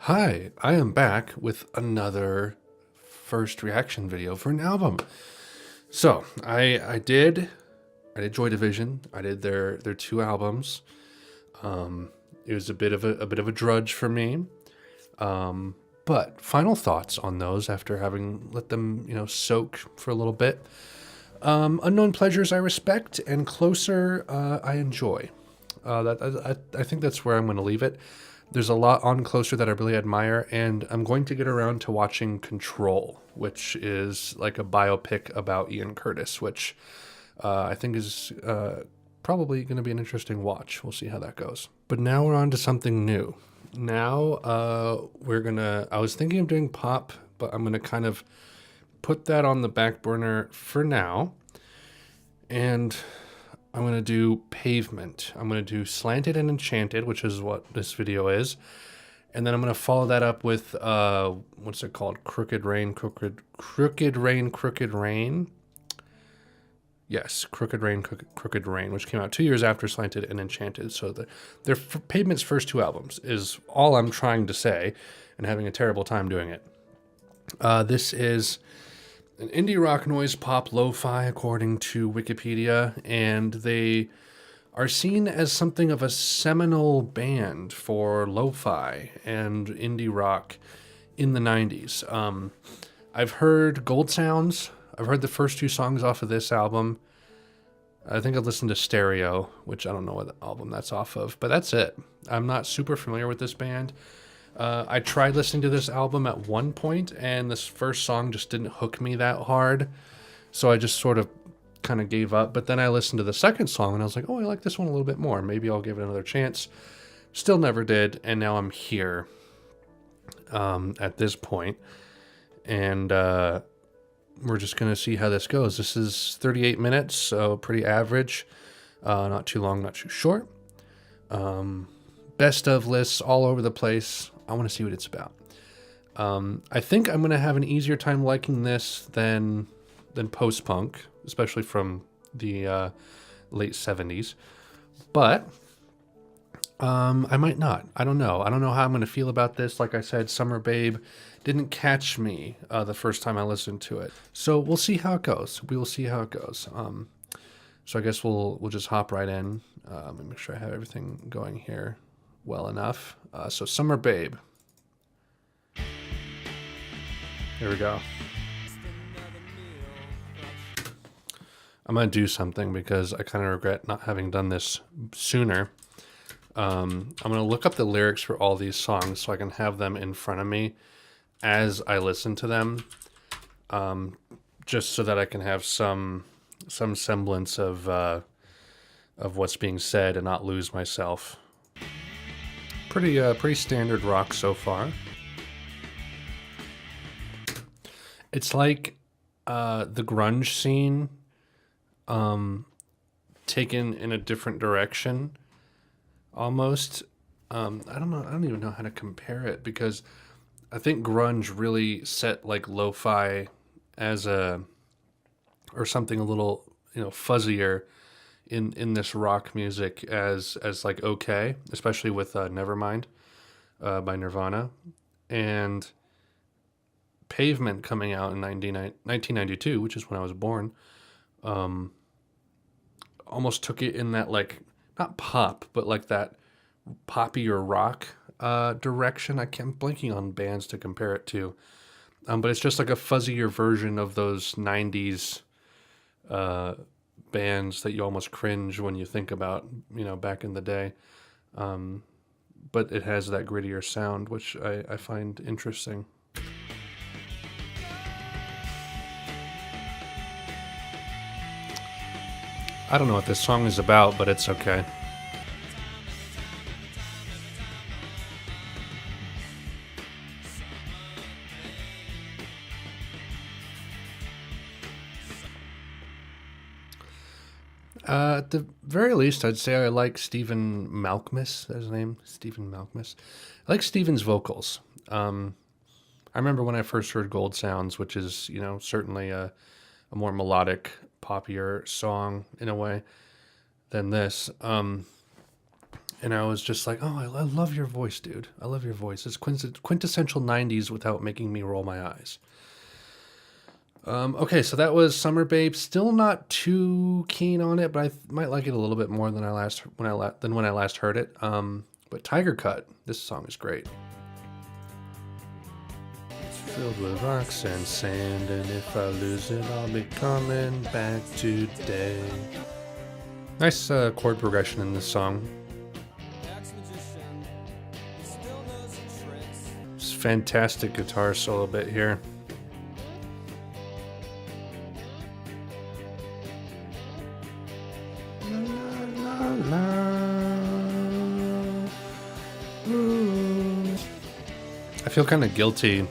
Hi, I am back with another first reaction video for an album. So I did Joy Division. I did their two albums. It was a bit of a drudge for me. But final thoughts on those after having let them soak for a little bit. Unknown Pleasures I respect, and Closer I enjoy. I think that's where I'm going to leave it. There's a lot on Closer that I really admire, and I'm going to get around to watching Control, which is like a biopic about Ian Curtis, which I think is probably going to be an interesting watch. We'll see how that goes. But now we're on to something new. Now I was thinking of doing pop, but I'm going to kind of put that on the back burner for now. And I'm going to do Pavement. I'm going to do Slanted and Enchanted, which is what this video is. And then I'm going to follow that up with, what's it called? Crooked Rain. Yes, Crooked Rain, which came out 2 years after Slanted and Enchanted. So their Pavement's first two albums is all I'm trying to say, and having a terrible time doing it. This is an indie rock noise pop lo-fi according to Wikipedia, and they are seen as something of a seminal band for lo-fi and indie rock in the 90s. I've heard Gold Sounds. I've heard the first two songs off of this album. I think I've listened to Stereo, which I don't know what album that's off of, but that's it. I'm not super familiar with this band. I tried listening to this album at one point, and this first song just didn't hook me that hard, so I just sort of kind of gave up. But then I listened to the second song, and I was like, oh, I like this one a little bit more. Maybe I'll give it another chance. Still never did, and now I'm here at this point, and we're just going to see how this goes. This is 38 minutes, so pretty average. Not too long, not too short. Best of lists all over the place. I want to see what it's about. I think I'm going to have an easier time liking this than post-punk, especially from the late 70s. But I might not. I don't know. I don't know how I'm going to feel about this. Like I said, Summer Babe didn't catch me the first time I listened to it. So we'll see how it goes. We will see how it goes. So I guess we'll just hop right in. Let me make sure I have everything going here well enough. So Summer Babe. Here we go. I'm going to do something because I kind of regret not having done this sooner. I'm going to look up the lyrics for all these songs so I can have them in front of me as I listen to them, just so that I can have some semblance of what's being said and not lose myself. Pretty standard rock so far. It's like the grunge scene taken in a different direction, almost. I don't know. I don't even know how to compare it, because I think grunge really set like lo-fi as or something a little fuzzier in this rock music as like okay, especially with Nevermind by Nirvana, and Pavement coming out in 1992, which is when I was born, almost took it in that, like, not pop, but like that poppy or rock direction. I'm blanking on bands to compare it to, but it's just like a fuzzier version of those 90s bands that you almost cringe when you think about, back in the day. But it has that grittier sound, which I find interesting. I don't know what this song is about, but it's okay. At the very least, I'd say I like Stephen Malkmus. That's his name, Stephen Malkmus. I like Stephen's vocals. I remember when I first heard Gold Sounds, which is, certainly a more melodic, poppier song in a way than this. And I was just like, oh, I love your voice, dude. I love your voice. It's quintessential 90s without making me roll my eyes. Okay, so that was Summer Babe. Still not too keen on it, but I might like it a little bit more than when I last heard it. But Tiger Cut, this song is great. It's filled with rocks and sand, and if I lose it, I'll be coming back today. Nice chord progression in this song. It's fantastic guitar solo bit here. I feel kind of guilty.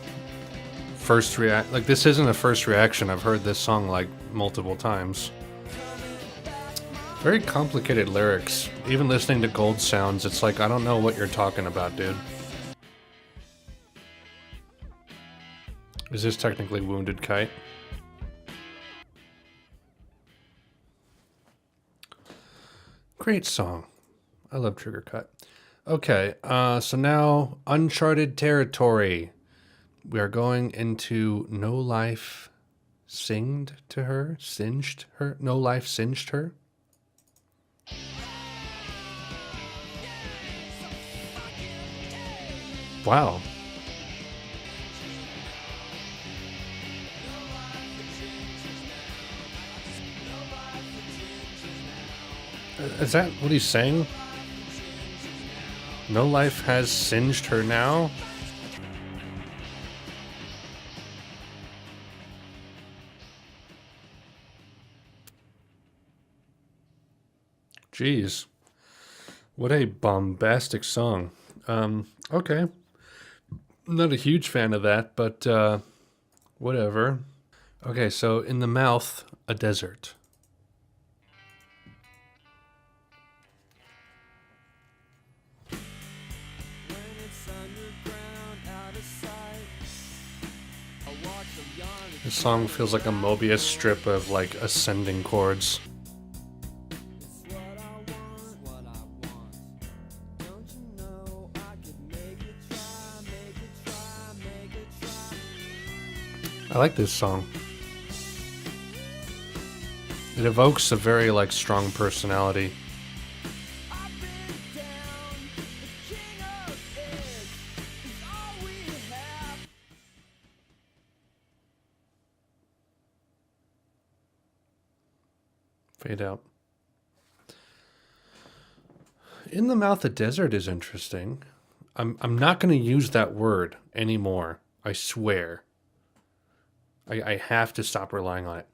Like this isn't a first reaction. I've heard this song like multiple times. Very complicated lyrics. Even listening to Gold Sounds, it's like I don't know what you're talking about, dude. Is this technically Wounded-Kite? Great song. I love Trigger Cut. Okay, so now uncharted territory. We are going into No Life Singed Her. No Life Singed Her. Wow. Is that what he's saying? No life has singed her now? Jeez. What a bombastic song. Okay. I'm not a huge fan of that, but whatever. Okay, so In the Mouth, a Desert. This song feels like a Mobius strip of like ascending chords. I like this song. It evokes a very like strong personality. Fade out. In the Mouth of Desert is interesting. I'm not going to use that word anymore. I swear. I have to stop relying on it.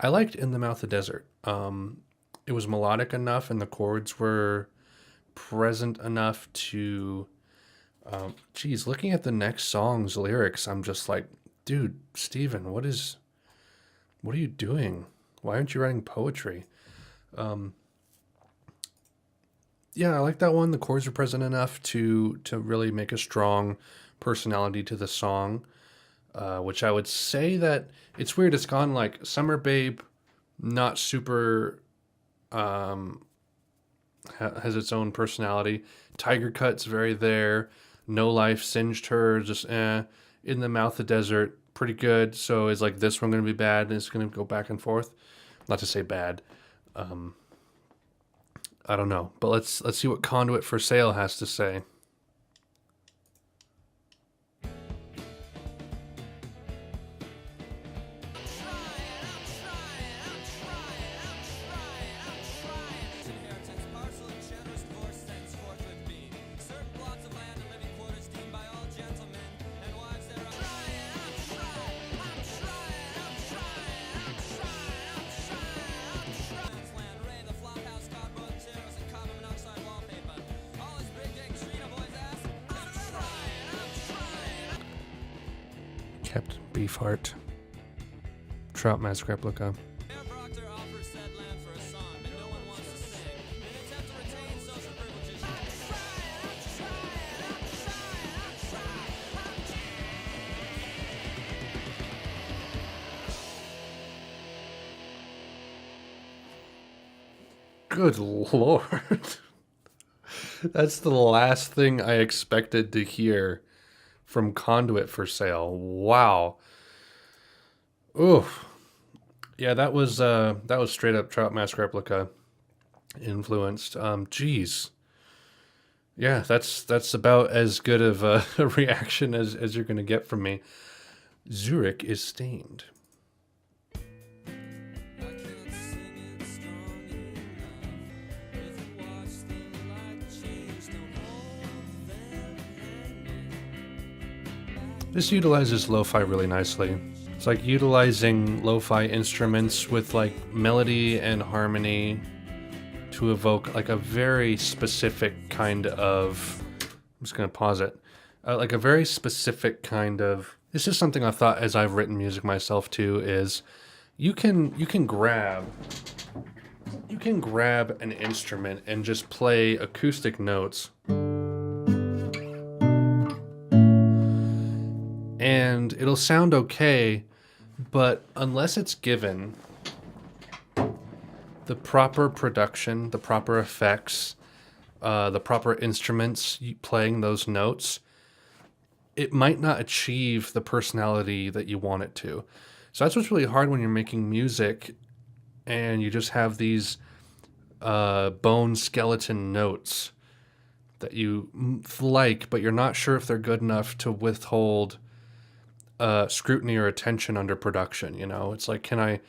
I liked In the Mouth of Desert. It was melodic enough and the chords were present enough to... geez, looking at the next song's lyrics, I'm just like, dude, Steven, what are you doing? Why aren't you writing poetry? Yeah, I like that one. The chords are present enough to really make a strong personality to the song, which I would say that it's weird. It's gone like Summer Babe, not super, has its own personality. Tiger Cut's very there. No Life Singed Her, just In the Mouth of Desert, pretty good. So is like this one going to be bad? And it's going to go back and forth. Not to say bad. I don't know, but let's see what Conduit for Sale has to say. Captain Beefheart. Trout Mask replica. Good Lord. That's the last thing I expected to hear from Conduit for sale. Wow. Oof. Yeah, that was straight up Trout Mask Replica influenced. Geez. Yeah, that's about as good of a reaction as you're gonna get from me. Zürich is Stained. This utilizes lo-fi really nicely. It's like utilizing lo-fi instruments with like melody and harmony to evoke like a very specific kind of, I'm just gonna pause it, like a very specific kind of, this is something I've thought as I've written music myself too, is you can grab an instrument and just play acoustic notes, and it'll sound okay, but unless it's given the proper production, the proper effects, the proper instruments playing those notes, it might not achieve the personality that you want it to. So that's what's really hard when you're making music and you just have these bone skeleton notes that you like, but you're not sure if they're good enough to withhold scrutiny or attention under production. You know, it's like, can I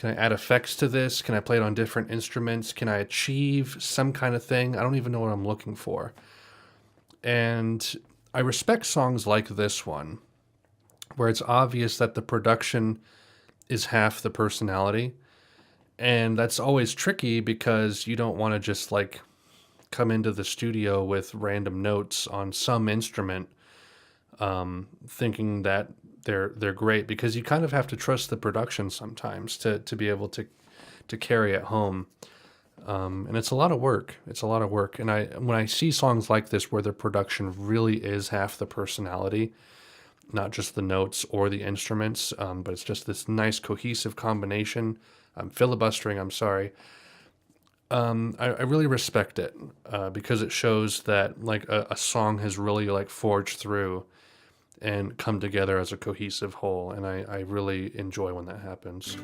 add effects to this? Can I play it on different instruments? Can I achieve some kind of thing? I don't even know what I'm looking for. And I respect songs like this one, where it's obvious that the production is half the personality. And that's always tricky because you don't want to just like come into the studio with random notes on some instrument, thinking that they're great, because you kind of have to trust the production sometimes to be able to carry it home. And it's a lot of work. It's a lot of work. And when I see songs like this where the production really is half the personality, not just the notes or the instruments, but it's just this nice cohesive combination. I'm filibustering, I'm sorry. I really respect it because it shows that like a song has really like forged through and come together as a cohesive whole, and I really enjoy when that happens.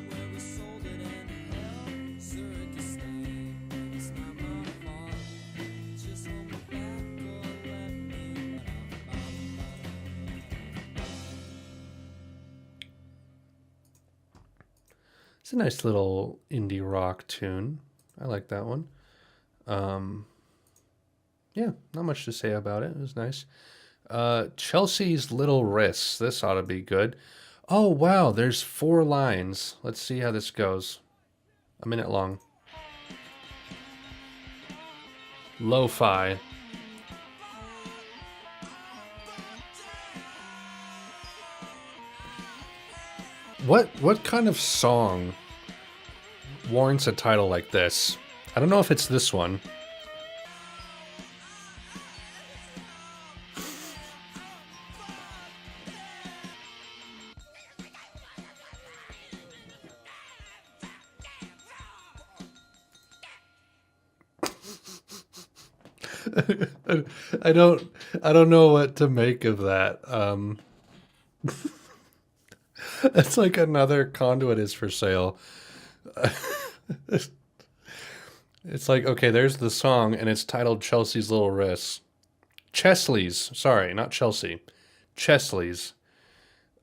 It's a nice little indie rock tune. I like that one. Yeah, not much to say about it. It was nice. Chelsea's Little Risks. This ought to be good. Oh, wow, there's 4 lines. Let's see how this goes. A minute long. Lo-fi. What kind of song warrants a title like this? I don't know if it's this one. I don't know what to make of that. It's like another Conduit is for sale. It's like, okay, there's the song, and it's titled Chelsea's Little Risks. Chesley's. Sorry, not Chelsea. Chesley's.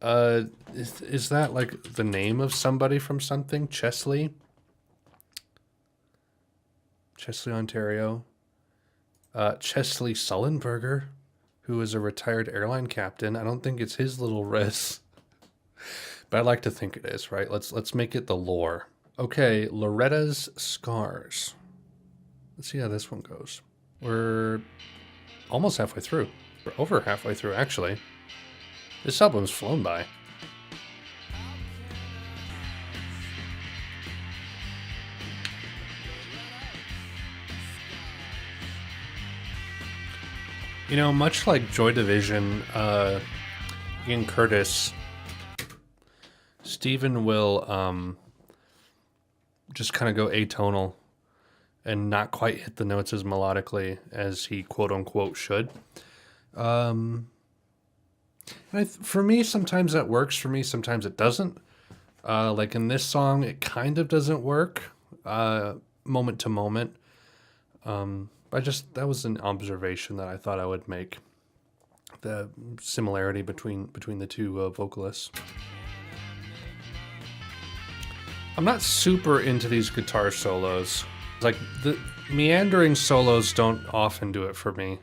Is that like the name of somebody from something? Chesley? Chesley, Ontario. Chesley Sullenberger, who is a retired airline captain. I don't think it's his little risks, but I like to think it is, right? Let's make it the lore. Okay, Loretta's Scars. Let's see how this one goes. We're almost halfway through. We're over halfway through, actually. This album's flown by. You know, much like Joy Division, Ian Curtis, Steven will just kind of go atonal and not quite hit the notes as melodically as he quote unquote should. For me, sometimes that works. For me, sometimes it doesn't. Like in this song, it kind of doesn't work moment to moment. That was an observation that I thought I would make. The similarity between the two vocalists. I'm not super into these guitar solos. Like the meandering solos don't often do it for me.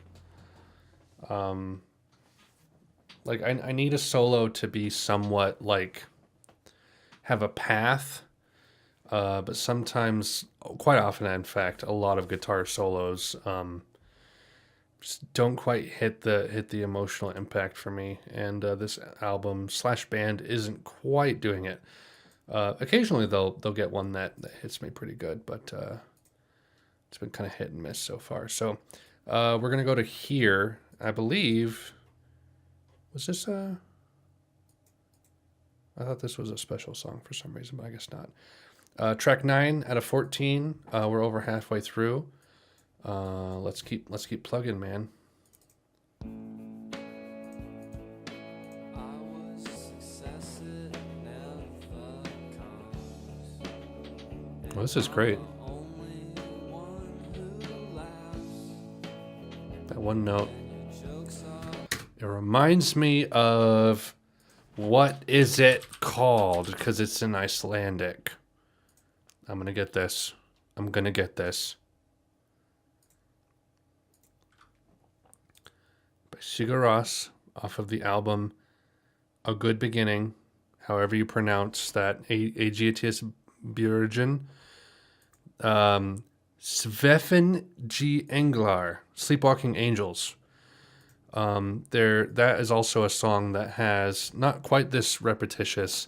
Like I need a solo to be somewhat like have a path, but sometimes, quite often, in fact, a lot of guitar solos just don't quite hit the emotional impact for me. And this album / band isn't quite doing it. Occasionally they'll get one that hits me pretty good, but it's been kind of hit and miss so far. So we're gonna go to Here. I believe, was this I thought this was a special song for some reason, but I guess not. Track 9 out of 14. We're over halfway through. Let's keep plugging, man. Well, this is great. That one note. It reminds me of, what is it called? Because it's in Icelandic. I'm gonna get this. I'm gonna get this. By Sigur Rós, off of the album A Good Beginning, however you pronounce that, Aegetis Björgen. Sveffen G. Englar, Sleepwalking Angels. That is also a song that has not quite this repetitious,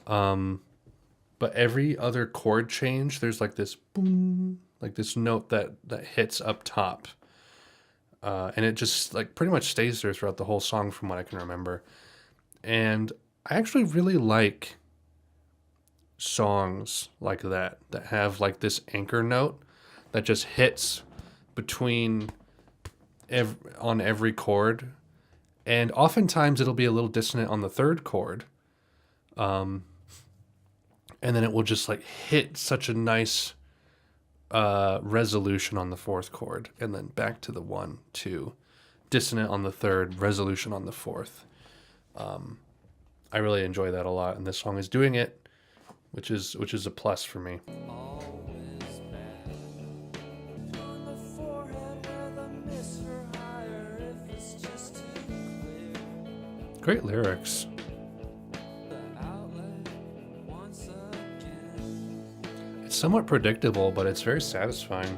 but every other chord change, there's like this boom, like this note that hits up top. And it just like pretty much stays there throughout the whole song from what I can remember. And I actually really like songs like that have like this anchor note that just hits between on every chord, and oftentimes it'll be a little dissonant on the third chord, and then it will just like hit such a nice resolution on the fourth chord, and then back to the 1 2, dissonant on the third, resolution on the fourth. I really enjoy that a lot, and this song is doing it, which is a plus for me. Great lyrics. It's somewhat predictable, but it's very satisfying.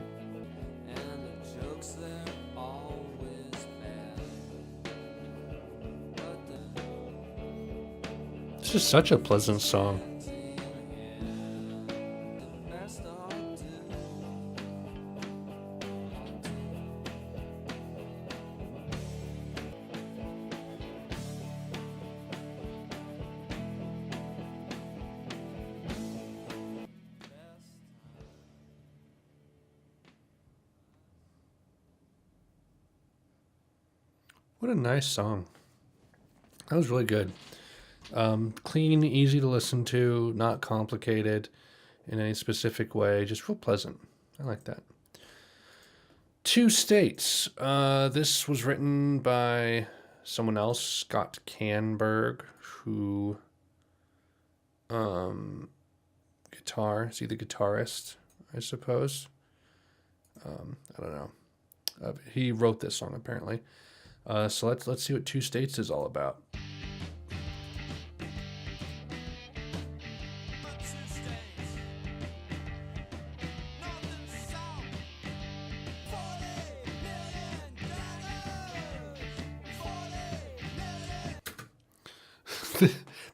It's just such a pleasant song. What a nice song. That was really good. Clean, easy to listen to, not complicated in any specific way, just real pleasant. I like that. Two States. This was written by someone else, Scott Canberg, who is he the guitarist, I suppose? I don't know. He wrote this song apparently. So let's see what Two States is all about.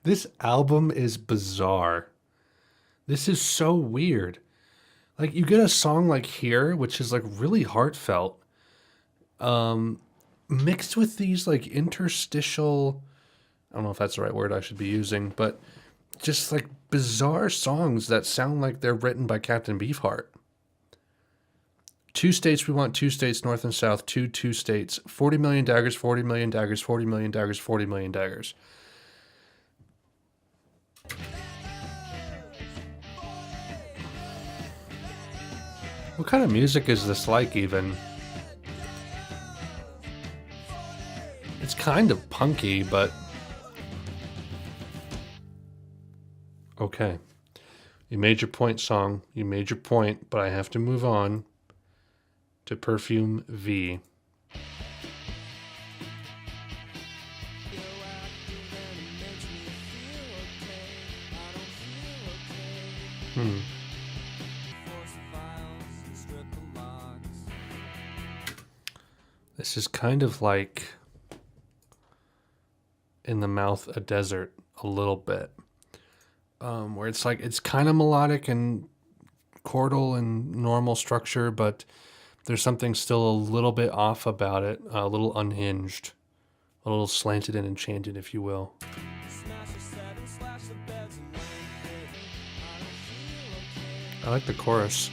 This album is bizarre. This is so weird. Like, you get a song like Here, which is like really heartfelt, mixed with these like interstitial, I don't know if that's the right word I should be using, but just like bizarre songs that sound like they're written by Captain Beefheart. 2 states, we want 2 states, north and south, 2 states, 40 million daggers, 40 million daggers, 40 million daggers, 40 million daggers. What kind of music is this like, even? It's kind of punky, but... Okay. You made your point, song. You made your point, but I have to move on to Perfume-V. This is kind of like In the Mouth a Desert a little bit. Where it's like, it's kind of melodic and chordal and normal structure, but there's something still a little bit off about it, a little unhinged, a little slanted and enchanted, if you will. I like the chorus.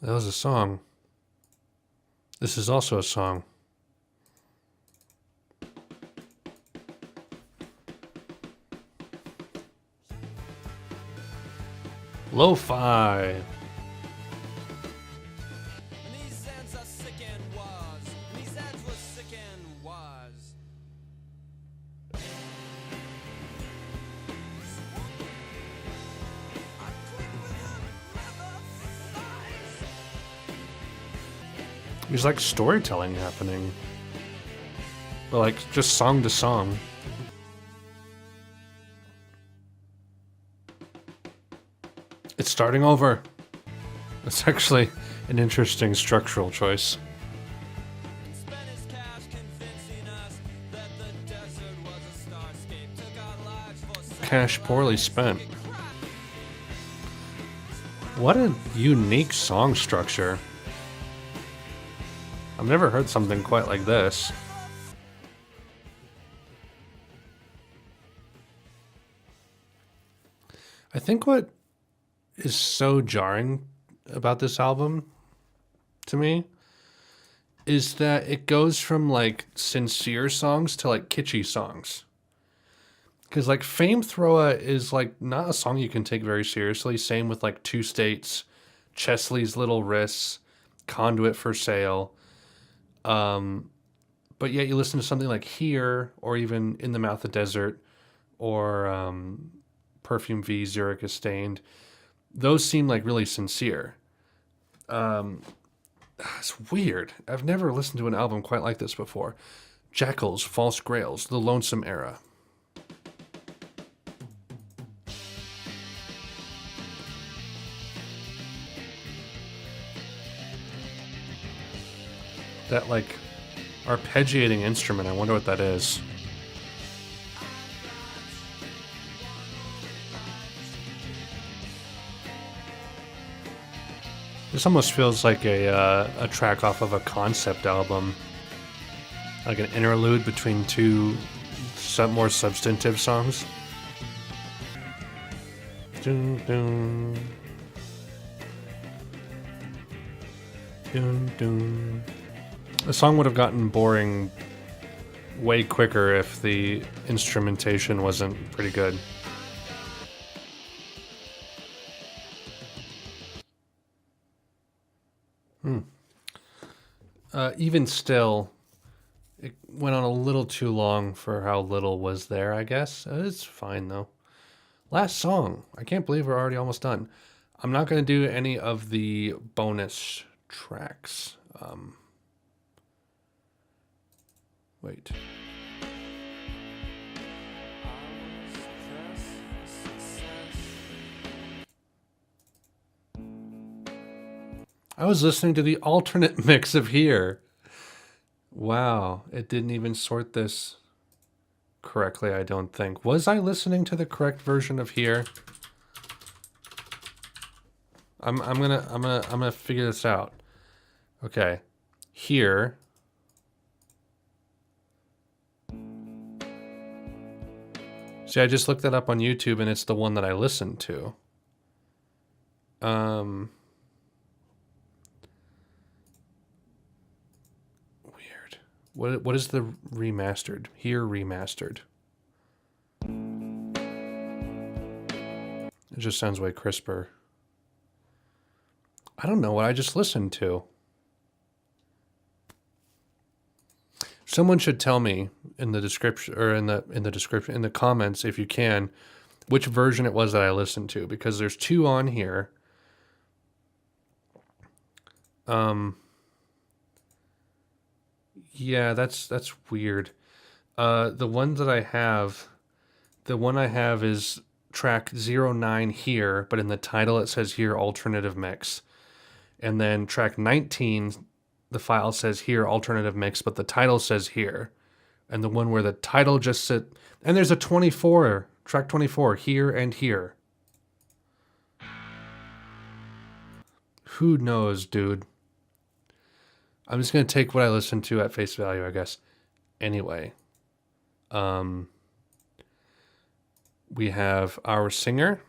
That was a song. This is also a song. Lo-fi. There's like storytelling happening, but like just song to song. It's starting over. That's actually an interesting structural choice. Cash poorly spent. What a unique song structure. I've never heard something quite like this. I think what is so jarring about this album to me is that it goes from like sincere songs to like kitschy songs. Because like Fame Throwa is like not a song you can take very seriously. Same with like 2 States, Chesley's Little Risks, Conduit for Sale. But yet you listen to something like Here, or even In the Mouth of Desert, or Perfume-V, Zürich Is Stained. Those seem like really sincere. It's weird. I've never listened to an album quite like this before. Jackals, False Grails, the Lonesome era. That like arpeggiating instrument, I wonder what that is. This almost feels like a track off of a concept album, like an interlude between 2 more substantive songs. Dun, dun. Dun, dun. The song would have gotten boring way quicker if the instrumentation wasn't pretty good. Even still, it went on a little too long for how little was there, I guess. It's fine, though. Last song. I can't believe we're already almost done. I'm not going to do any of the bonus tracks. Wait. I was listening to the alternate mix of Here. Wow, it didn't even sort this correctly, I don't think. Was I listening to the correct version of Here? I'm gonna figure this out. Okay. Here. See, I just looked that up on YouTube, and it's the one that I listened to. Weird. What is the remastered? Here, remastered. It just sounds way crisper. I don't know what I just listened to. Someone should tell me in the description, or in the comments, if you can, which version it was that I listened to, because there's two on here. Yeah, that's weird. The one I have is track 09 here, but in the title it says here alternative mix. And then track 19, the file says here alternative mix, but the title says here. And the one where the title just said, and there's a 24, track 24, here and here. Who knows, dude? I'm just going to take what I listened to at face value, I guess. Anyway. We have our singer.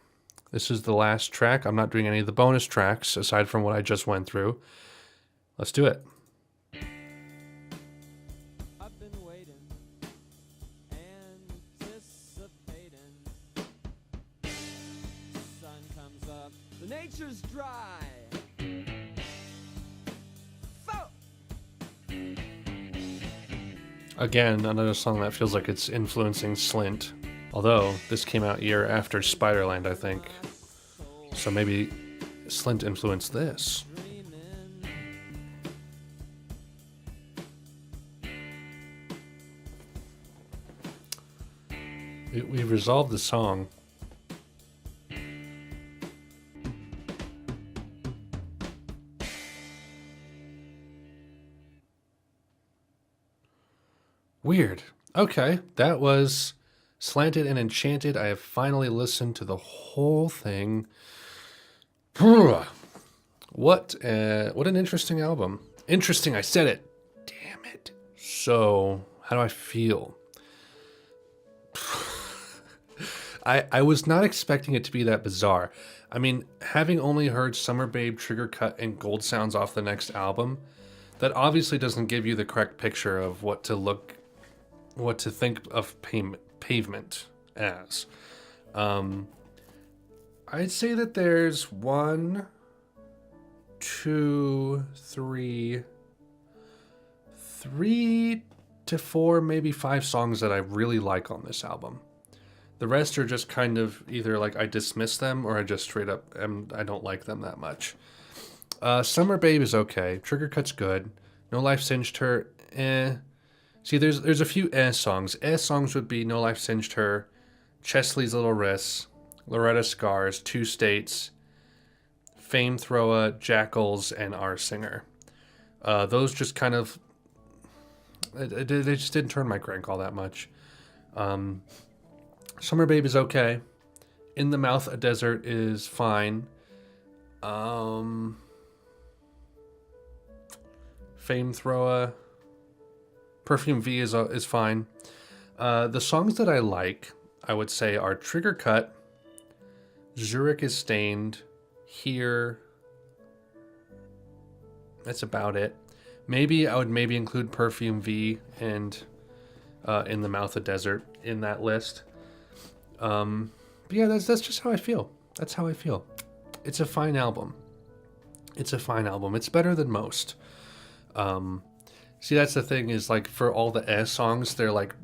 This is the last track. I'm not doing any of the bonus tracks aside from what I just went through. Let's do it. I've been waiting, anticipating. Sun comes up, the nature's dry. Again, another song that feels like it's influencing Slint. Although, this came out a year after Spiderland, I think. So maybe Slint influenced this. We resolved the song. Weird. Okay, that was Slanted and Enchanted. I have finally listened to the whole thing. What an interesting album. Interesting, I said it. Damn it. So, how do I feel? I was not expecting it to be that bizarre. I mean, having only heard Summer Babe, Trigger Cut, and Gold Sounds off the next album, that obviously doesn't give you the correct picture of what to think of Pavement as. I'd say that there's 1, 2, 3 to 4, maybe 5 songs that I really like on this album. The rest are just kind of either like I dismiss them or I just straight up I don't like them that much. Summer Babe is okay. Trigger Cut's good. No Life Singed Her, eh. See, there's a few songs. Songs would be No Life Singed Her, Chesley's Little Risks, Loretta Scars, Two States, Fame Throwa, Jackals, and Our Singer. Those just kind of, they just didn't turn my crank all that much. Summer Babe is okay. In the Mouth a Desert is fine. Fame Throwa, Perfume-V is fine. The songs that I like, I would say, are Trigger Cut, Zürich Is Stained, Here. That's about it. Maybe I would include Perfume-V and In the Mouth of Desert in that list. But yeah, that's just how I feel. That's how I feel. It's a fine album. It's better than most. See, that's the thing is, like, for all the songs, they're like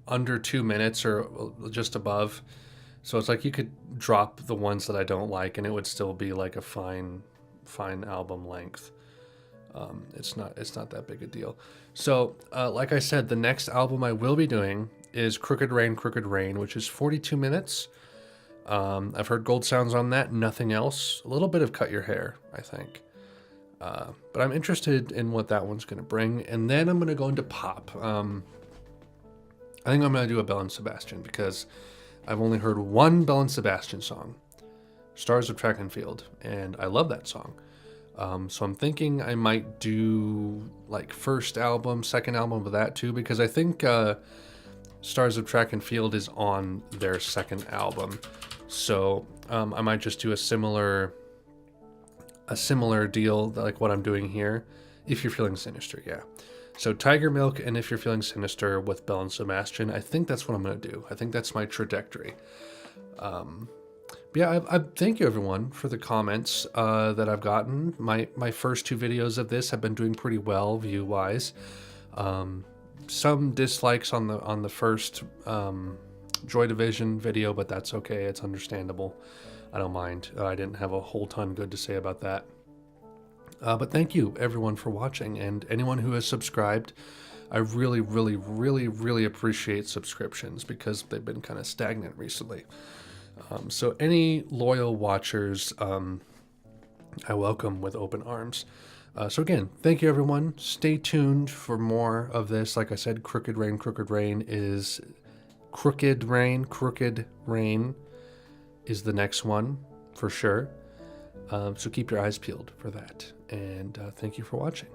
under 2 minutes or just above. So it's like you could drop the ones that I don't like and it would still be like a fine album length. It's not that big a deal. So, like I said, the next album I will be doing is Crooked Rain, which is 42 minutes. I've heard Gold Sounds on that, nothing else. A little bit of Cut Your Hair, I think. But I'm interested in what that one's going to bring. And then I'm going to go into pop. I think I'm going to do a Belle and Sebastian because I've only heard one Belle and Sebastian song, Stars of Track and Field, and I love that song. So I'm thinking I might do like first album, second album of that too, because I think Stars of Track and Field is on their second album. So I might just do a similar deal like what I'm doing here. If You're Feeling Sinister, yeah. So Tiger Milk and If You're Feeling Sinister with Belle and Sebastian. I think that's what I'm going to do. I think that's my trajectory. But yeah, I thank you everyone for the comments that I've gotten. My first 2 videos of this have been doing pretty well view-wise. Some dislikes on the first Joy Division video, but that's okay. It's understandable. I don't mind. I didn't have a whole ton good to say about that. But thank you everyone for watching, and anyone who has subscribed. I really, really, really, really appreciate subscriptions because they've been kind of stagnant recently. So any loyal watchers, I welcome with open arms. So again, thank you everyone. Stay tuned for more of this. Like I said, Crooked Rain is Crooked Rain is the next one for sure. So keep your eyes peeled for that. And thank you for watching.